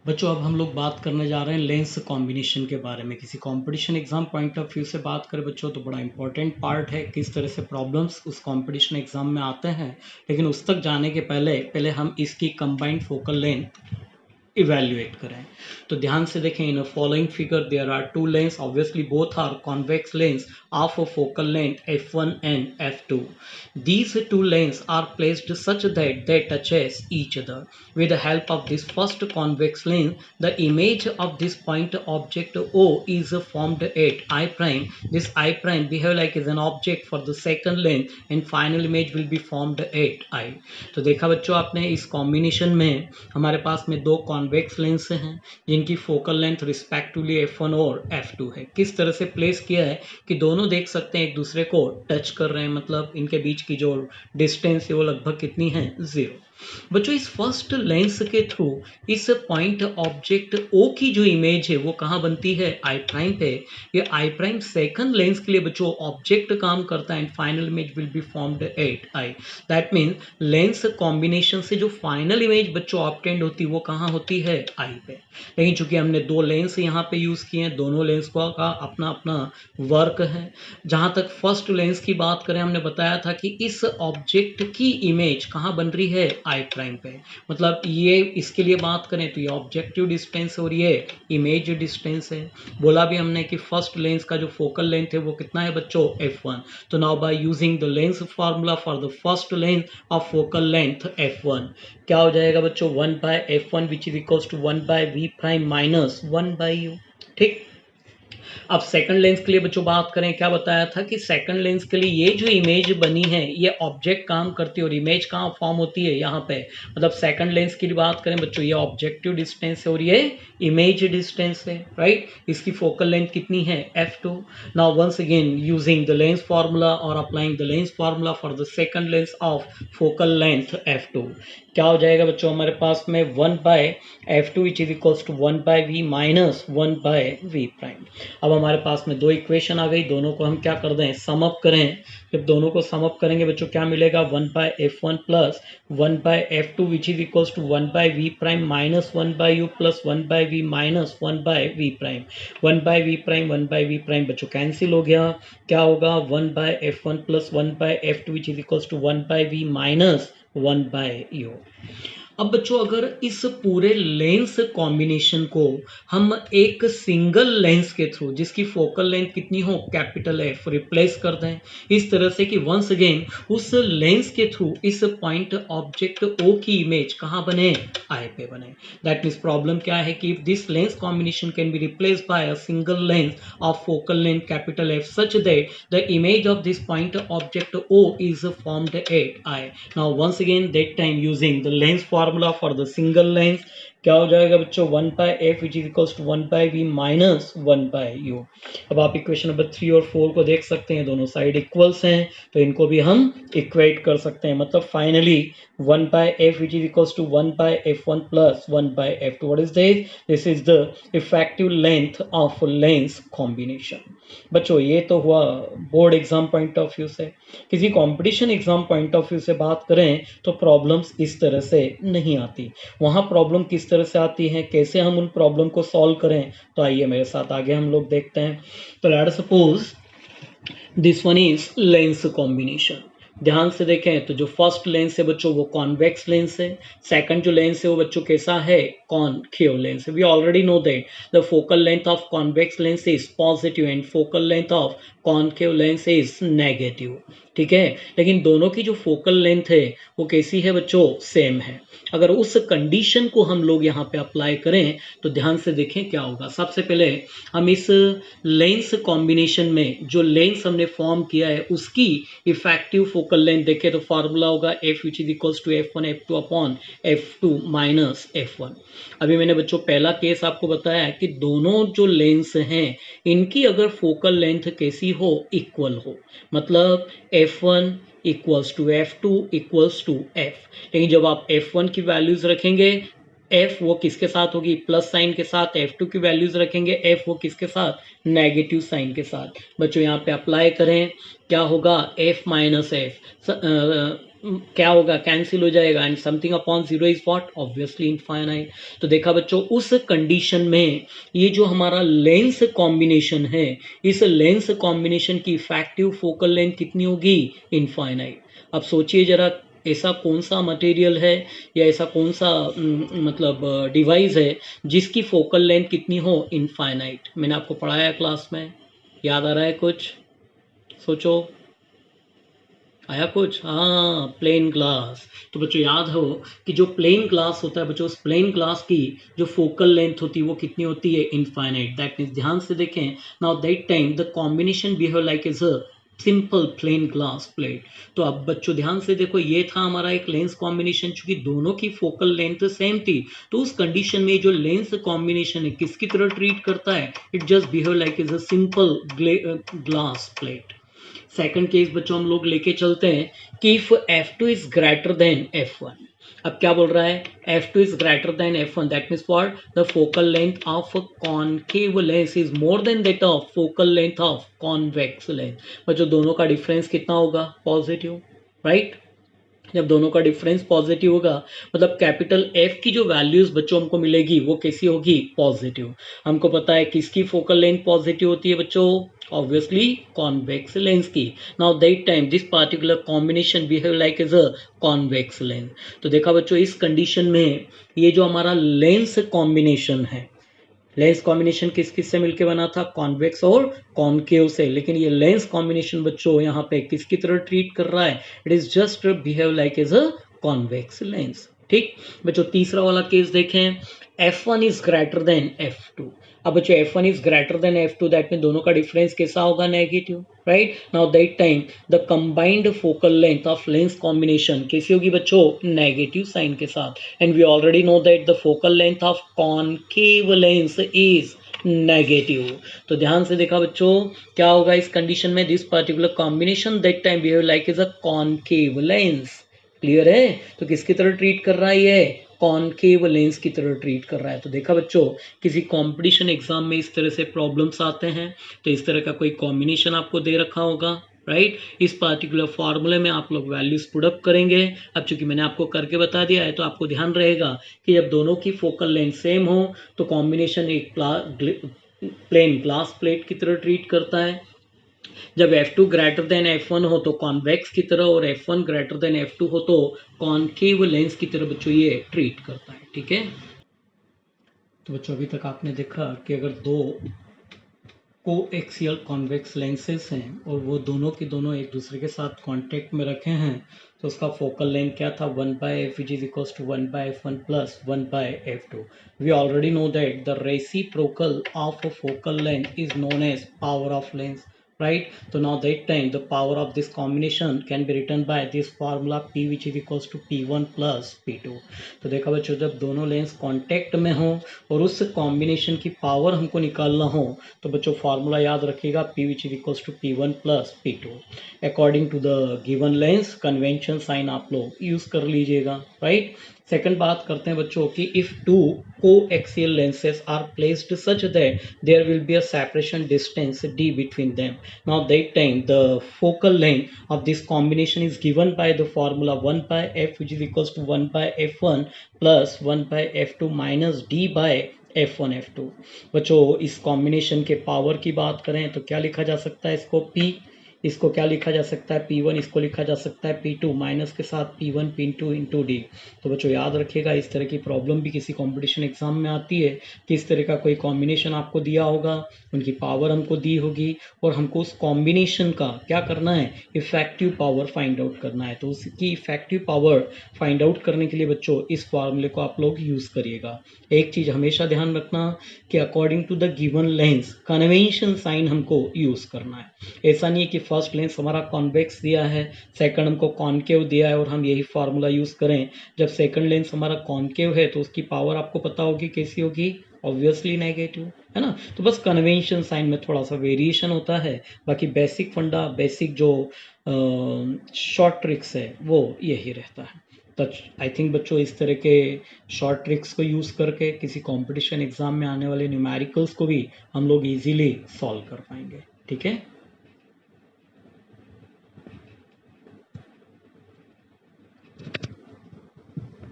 बच्चों अब हम लोग बात करने जा रहे हैं लेंस कॉम्बिनेशन के बारे में। किसी competition exam point of view से बात करें बच्चों तो बड़ा इंपॉर्टेंट पार्ट है किस तरह से प्रॉब्लम्स उस कंपटीशन एग्जाम में आते हैं। लेकिन उस तक जाने के पहले हम इसकी कंबाइंड फोकल लेंथ इवेल्युएट करें। तो ध्यान से देखें, in following figure there are two lens, obviously both are convex lens of a focal length f1 and f2. These two lanes are placed such that they touches each other. With the help of this first convex lens, the image of this point object O is formed at I prime. This I prime behave like is an object for the second lens and final image will be formed at I. तो देखा बच्चों आपने, इस combination में हमारे पास में दो कॉन्वेक्स लेंस हैं जिनकी फोकल लेंथ रिस्पेक्टिवली f1 और f2 है। किस तरह से प्लेस किया है कि दोनों देख सकते हैं एक दूसरे को टच कर रहे हैं, मतलब इनके बीच की जो डिस्टेंस है वो लगभग कितनी है, 0। बच्चों इस फर्स्ट लेंस के थ्रू इस पॉइंट ऑब्जेक्ट O की जो इमेज है वो कहाँ बनती है, I प्राइम पे। ये I प्राइम सेकंड लेंस के लिए बच्चों ऑब्जेक्ट काम करता है and final image will be formed at I। That means lens combination से जो फाइनल इमेज बच्चों ऑब्टेंड होती है वो कहाँ होती है, I पे। लेकिन चूंकि हमने दो लेंस यहाँ पे यूज किए हैं, दोनों लेंस का अपना अपना वर्क है। जहां तक फर्स्ट लेंस की बात करें, हमने बताया था कि इस ऑब्जेक्ट की इमेज कहाँ बन रही है, I प्राइम पे। मतलब ये इसके लिए बात करें तो ये ऑब्जेक्टिव डिस्टेंस और ये इमेज डिस्टेंस है। बोला भी हमने कि फर्स्ट लेंस का जो फोकल लेंथ है वो कितना है बच्चों, f1। तो now by using the lens formula for the first length of focal length f1, क्या हो जाएगा बच्चों, 1/f1 which is equals to 1/v prime minus 1/u। ठीक। अब सेकंड लेंस के लिए बच्चों बात करें, क्या बताया था कि सेकंड लेंस के लिए ये जो इमेज बनी है ये ऑब्जेक्ट काम करती है और इमेज कहाँ फॉर्म होती है, यहाँ पे। मतलब सेकंड लेंस की बात करें बच्चों, ये ऑब्जेक्टिव डिस्टेंस है और ये इमेज डिस्टेंस है, राइट। इसकी फोकल लेंथ कितनी है, f2। Now once again using the lens formula और applying the lens formula for the second lens of focal length f2, क्या हो जाएगा बच्चों हमारे पास में 1/f2 which is equals to 1/v minus 1/v prime. अब हमारे पास में दो इक्वेशन आ गई, दोनों को हम क्या कर दें, सम अप करें। जब दोनों को सम अप करेंगे बच्चों क्या मिलेगा, 1/f1 plus 1/f2 which is equals to 1/v prime minus 1/u plus 1/v minus 1/v prime. 1/v prime 1/v prime बच्चों कैंसिल हो गया, क्या होगा 1/f1 plus 1/f2 which is equals to 1/v minus 1/u। अब बच्चों अगर इस पूरे लेंस कॉम्बिनेशन को हम एक सिंगल लेंस के थ्रू जिसकी फोकल लेंथ कितनी हो, कैपिटल F, रिप्लेस कर दें इस तरह से कि वंस अगेन उस लेंस के थ्रू इस पॉइंट ऑब्जेक्ट O की इमेज कहाँ बने, I पे बने। दैट मीन्स प्रॉब्लम क्या है कि this lens combination can be replaced by a single lens of focal length capital F such that the image of this point object O is formed at I. Now once again that time using the lens formula for the single lens, क्या हो जाएगा बच्चों, 1/f which is equals to 1/v minus 1/u। अब आप equation number 3 और 4 को देख सकते हैं, दोनों साइड इक्वल्स हैं तो इनको भी हम इक्वेट कर सकते हैं। मतलब finally 1/f which is equals to 1/f1 plus 1/f2। What is this is the effective length of lens combination. बच्चों ये तो हुआ board exam point of view से। किसी competition exam point of view से बात करें तो प्रॉब्लम्स इस तरह से नहीं आती। वहाँ प्रॉब्लम किस तरह से आती है, कैसे हम उन प्रॉब्लम को सॉल्व करें, तो आइए मेरे साथ आगे हम लोग देखते हैं। तो let's suppose this one is lens combination. ध्यान से देखें तो जो फर्स्ट लेंस है बच्चों वो कॉन्वेक्स लेंस है, सेकंड जो लेंस है वो बच्चों कैसा है, कॉनकेव लेंस है। We already know that the focal length of convex lens is positive and focal length of concave lens is negative. ठीक है, लेकिन दोनों की जो फोकल लेंथ है वो कैसी है बच्चों, सेम है। अगर उस कंडीशन को हम लोग यहाँ पे अप्लाई करें तो ध्यान से देखें क्या होगा। सबसे पहले हम इस लेंस कॉम्बिनेशन में जो लेंस हमने फॉर्म किया है उसकी इफेक्टिव फोकल लेंथ देखें तो फार्मूला होगा f which is equals to f1 f2 upon f2 minus f1। अभी मैंने बच्चों पहला केस आपको बताया है कि दोनों जो लेंस हैं इनकी अगर फोकल लेंथ कैसी हो, इक्वल हो, मतलब f1 equals to f2 equals to f। लेकिन जब आप f1 की वैल्यूज रखेंगे f वो किसके साथ होगी, प्लस साइन के साथ। f2 की वैल्यूज रखेंगे f वो किसके साथ, नेगेटिव साइन के साथ। बच्चों यहाँ पे अप्लाई करें क्या होगा, f माइनस एफ क्या होगा, कैंसिल हो जाएगा, and something upon zero is what, obviously infinite. तो देखा बच्चों, उस कंडीशन में ये जो हमारा लेंस कॉम्बिनेशन है, इस लेंस कॉम्बिनेशन की इफेक्टिव फोकल लेंथ कितनी होगी, इनफाइनाइट। अब सोचिए जरा, ऐसा कौन सा मटेरियल है या ऐसा कौन सा मतलब डिवाइस है जिसकी फोकल लेंथ कितनी हो, इनफाइनाइट। मैंने आपको पढ़ाया क्लास में, याद आ रहा है कुछ, सोचो, आया कुछ, हाँ, प्लेन ग्लास। तो बच्चों याद हो कि जो प्लेन ग्लास होता है बच्चों, उस प्लेन ग्लास की जो फोकल लेंथ होती है वो कितनी होती है, इनफाइनाइट। दैट मीन्स, ध्यान से देखें, now that time the combination behave like is a simple plain glass plate. तो अब बच्चों ध्यान से देखो, ये था हमारा एक लेंस कॉम्बिनेशन, चूंकि दोनों की फोकल लेंथ सेम थी, तो उस कंडीशन में जो लेंस कॉम्बिनेशन है किसकी तरह ट्रीट करता है, it just behave like is a simple glass plate. Second case बच्चों हम लोग लेके चलते हैं कि if F2 is greater then F1। अब क्या बोल रहा है, F2 is greater then F1, that means what, the focal length of concave lens is more than that of focal length of convex lens. बच्चों दोनों का डिफरेंस कितना होगा, पॉजिटिव, राइट। जब दोनों का डिफरेंस पॉजिटिव होगा, मतलब कैपिटल एफ की जो वैल्यूज बच्चों हमको मिलेगी वो कैसी होगी, पॉजिटिव। हमको पता है किसकी फोकल लेंथ पॉजिटिव होती है बच्चों, ऑब्वियसली कॉन्वेक्स लेंस की। Now that time this particular combination behave like as a convex lens. तो देखा बच्चों, इस कंडीशन में ये जो हमारा लेंस कॉम्बिनेशन है, लेंस कॉम्बिनेशन किस किस से मिलकर बना था, कॉन्वेक्स और कॉन्केव से, लेकिन ये लेंस कॉम्बिनेशन बच्चों यहाँ पे किसकी तरह ट्रीट कर रहा है, it is just behave like as a convex lens. ठीक बच्चों, तीसरा वाला केस देखें, F1 is greater than F2। अब बच्चों F1 is greater than F2, that mean दोनों का डिफरेंस कैसा होगा, negative, right. Now that time the combined focal length of lens combination कैसी होगी बच्चों, नेगेटिव साइन के साथ, and we already know that the focal length of concave lens is negative. तो ध्यान से देखा बच्चों, क्या होगा इस कंडीशन में, this particular combination that time behave like is a concave lens. Clear है, तो किसकी तरह ट्रीट कर रहा है ये, कॉनकेव लेंस की तरह ट्रीट कर रहा है। तो देखा बच्चों, किसी कंपटीशन एग्जाम में इस तरह से प्रॉब्लम्स आते हैं, तो इस तरह का कोई कॉम्बिनेशन आपको दे रखा होगा, राइट। इस पार्टिकुलर फॉर्मूले में आप लोग वैल्यूज पुट अप करेंगे। अब चूंकि मैंने आपको करके बता दिया है, तो आपको ध्यान रहेगा कि जब दोनों की फोकल लेंथ सेम हो तो कॉम्बिनेशन एक प्लेन ग्लास प्लेट की तरह ट्रीट करता है। जब F2 ग्रेटर देन F1 हो तो कॉन्वेक्स की तरह, और F1 ग्रेटर देन F2 हो तो कॉनकेव लेंस की तरह बच्चों ये ट्रीट करता है। ठीक है, तो बच्चों अभी तक आपने देखा कि अगर दो कोएक्सियल कॉन्वेक्स लेंसेज हैं और वो दोनों की दोनों एक दूसरे के साथ कांटेक्ट में रखे हैं, तो उसका फोकल लेंथ क्या था, 1/f which is equals to 1/f1 plus 1/f2। We already know that the reciprocal of a focal length is known as power of length, right? So now that time the power of this combination can be written by this formula P which is equals to P1 plus P2। तो देखा बच्चों, जब दोनों lens contact में हो और उस combination की पावर हमको निकालना हो, तो बच्चों फार्मूला याद रखिएगा, P which is equals to P1 plus P2 according to the given lens. Convention sign आप लोग यूज कर लीजिएगा, राइट। सेकंड बात करते हैं बच्चों की, if two coaxial lenses are placed such that there will be a separation distance d between them, now that time the focal length of this combination is given by the formula 1/f which is equals to 1/f1 plus 1/f2 minus d by F1 F2। बच्चों इस combination के power की बात करें तो क्या लिखा जा सकता है, इसको P, इसको क्या लिखा जा सकता है, P1, इसको लिखा जा सकता है P2, माइनस के साथ P1 P2 इंटू डी। तो बच्चों याद रखिएगा, इस तरह की प्रॉब्लम भी किसी कंपटीशन एग्जाम में आती है कि इस तरह का कोई कॉम्बिनेशन आपको दिया होगा, उनकी पावर हमको दी होगी, और हमको उस कॉम्बिनेशन का क्या करना है, इफेक्टिव पावर फाइंड आउट करना है। तो उसकी इफेक्टिव पावर फाइंड आउट करने के लिए बच्चों इस फॉर्मूले को आप लोग यूज़ करिएगा। एक चीज़ हमेशा ध्यान रखना कि according to the given lens convention sign हमको यूज़ करना है। ऐसा नहीं है कि फर्स्ट लेंस हमारा कॉन्वेक्स दिया है, सेकंड हमको कॉनकेव दिया है और हम यही फार्मूला यूज़ करें। जब सेकंड लेंस हमारा कॉनकेव है तो उसकी पावर आपको पता होगी कैसी होगी, ऑब्वियसली नेगेटिव, है ना। तो बस कन्वेंशन साइन में थोड़ा सा वेरिएशन होता है, बाकी बेसिक फंडा, बेसिक जो शॉर्ट ट्रिक्स है वो यही रहता है। तो आई थिंक बच्चों इस तरह के शॉर्ट ट्रिक्स को यूज़ करके किसी कंपटीशन एग्जाम में आने वाले न्यूमेरिकल्स को भी हम लोग इजीली सॉल्व कर पाएंगे। ठीक है।